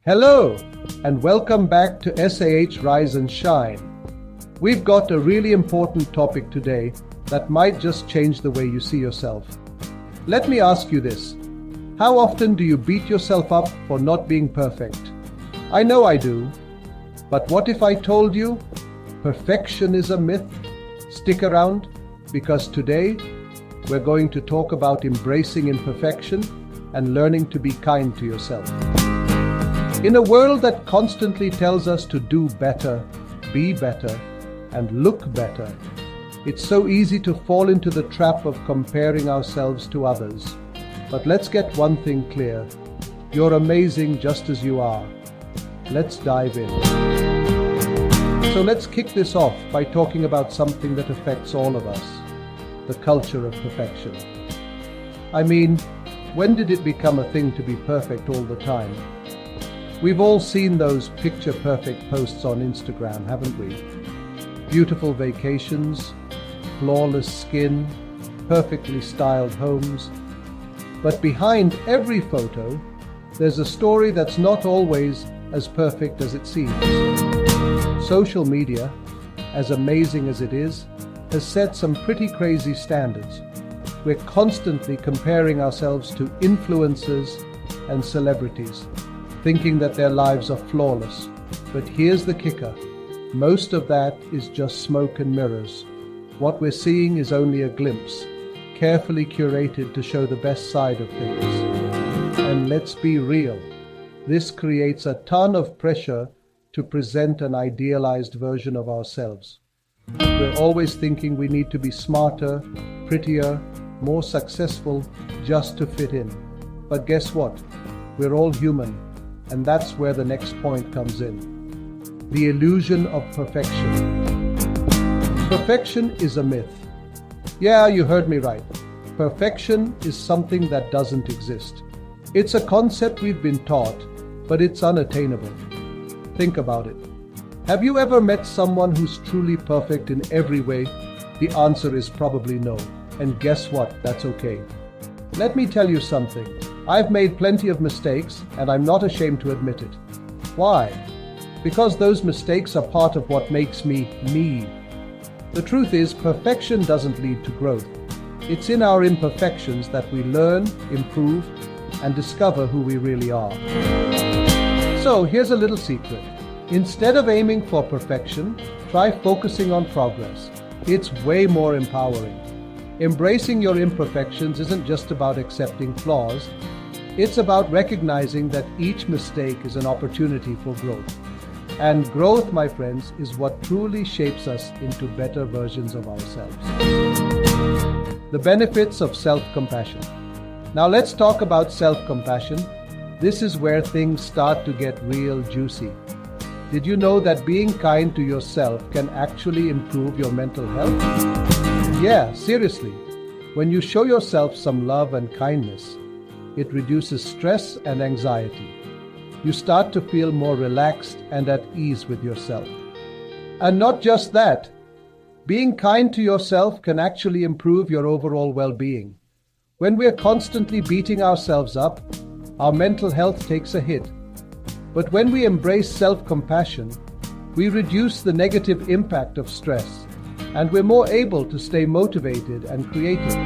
Hello, and welcome back to SAH Rise and Shine. We've got a really important topic today that might just change the way you see yourself. Let me ask you this. How often do you beat yourself up for not being perfect? I know I do. But what if I told you perfection is a myth? Stick around, because today we're going to talk about embracing imperfection and learning to be kind to yourself. In a world that constantly tells us to do better, be better, and look better, it's so easy to fall into the trap of comparing ourselves to others. But let's get one thing clear. You're amazing just as you are. Let's dive in. So let's kick this off by talking about something that affects all of us, the culture of perfection. I mean, when did it become a thing to be perfect all the time? We've all seen those picture-perfect posts on Instagram, haven't we? Beautiful vacations, flawless skin, perfectly styled homes. But behind every photo, there's a story that's not always as perfect as it seems. Social media, as amazing as it is, has set some pretty crazy standards. We're constantly comparing ourselves to influencers and celebrities, thinking that their lives are flawless. But here's the kicker. Most of that is just smoke and mirrors. What we're seeing is only a glimpse, carefully curated to show the best side of things. And let's be real. This creates a ton of pressure to present an idealized version of ourselves. We're always thinking we need to be smarter, prettier, more successful just to fit in. But guess what? We're all human. And that's where the next point comes in. The illusion of perfection. Perfection is a myth. Yeah, you heard me right. Perfection is something that doesn't exist. It's a concept we've been taught, but it's unattainable. Think about it. Have you ever met someone who's truly perfect in every way? The answer is probably no. And guess what? That's okay. Let me tell you something. I've made plenty of mistakes, and I'm not ashamed to admit it. Why? Because those mistakes are part of what makes me, me. The truth is, perfection doesn't lead to growth. It's in our imperfections that we learn, improve, and discover who we really are. So here's a little secret. Instead of aiming for perfection, try focusing on progress. It's way more empowering. Embracing your imperfections isn't just about accepting flaws. It's about recognizing that each mistake is an opportunity for growth. And growth, my friends, is what truly shapes us into better versions of ourselves. The benefits of self-compassion. Now let's talk about self-compassion. This is where things start to get real juicy. Did you know that being kind to yourself can actually improve your mental health? Yeah, seriously. When you show yourself some love and kindness, it reduces stress and anxiety. You start to feel more relaxed and at ease with yourself. And not just that, being kind to yourself can actually improve your overall well-being. When we're constantly beating ourselves up, our mental health takes a hit. But when we embrace self-compassion, we reduce the negative impact of stress, and we're more able to stay motivated and creative.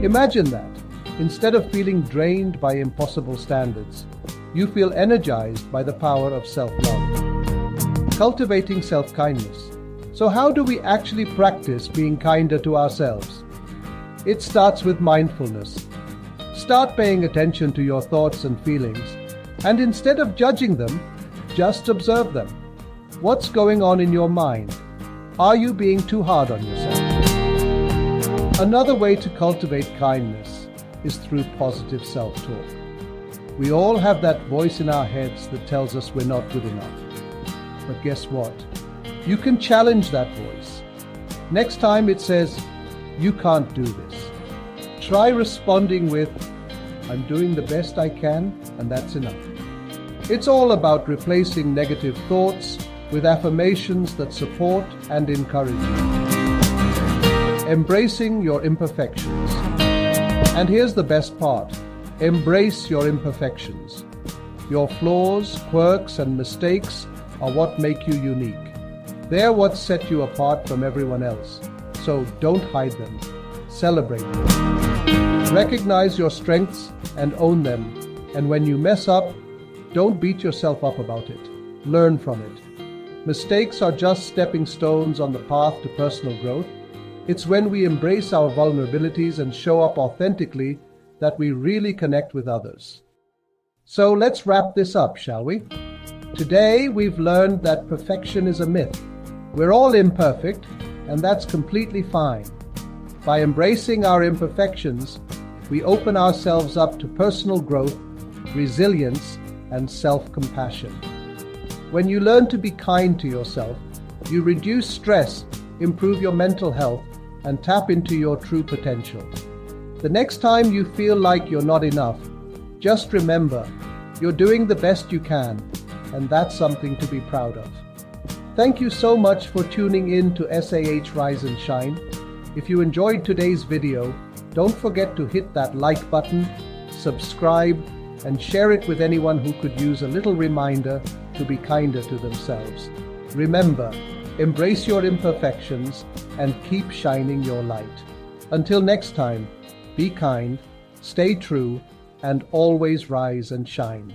Imagine that. Instead of feeling drained by impossible standards, you feel energized by the power of self-love. Cultivating self-kindness. So how do we actually practice being kinder to ourselves? It starts with mindfulness. Start paying attention to your thoughts and feelings, and instead of judging them, just observe them. What's going on in your mind? Are you being too hard on yourself? Another way to cultivate kindness is through positive self-talk. We all have that voice in our heads that tells us we're not good enough. But guess what? You can challenge that voice. Next time it says, "You can't do this," try responding with, "I'm doing the best I can, and that's enough." It's all about replacing negative thoughts with affirmations that support and encourage you. Embracing your imperfections. And here's the best part. Embrace your imperfections. Your flaws, quirks, and mistakes are what make you unique. They're what set you apart from everyone else. So don't hide them. Celebrate them. Recognize your strengths and own them. And when you mess up, don't beat yourself up about it. Learn from it. Mistakes are just stepping stones on the path to personal growth. It's when we embrace our vulnerabilities and show up authentically that we really connect with others. So let's wrap this up, shall we? Today we've learned that perfection is a myth. We're all imperfect, and that's completely fine. By embracing our imperfections, we open ourselves up to personal growth, resilience, and self-compassion. When you learn to be kind to yourself, you reduce stress, improve your mental health, and tap into your true potential. The next time you feel like you're not enough, just remember, you're doing the best you can, and that's something to be proud of. Thank you so much for tuning in to SAH Rise and Shine. If you enjoyed today's video, don't forget to hit that like button, subscribe, and share it with anyone who could use a little reminder to be kinder to themselves. Remember, embrace your imperfections and keep shining your light. Until next time, be kind, stay true, and always rise and shine.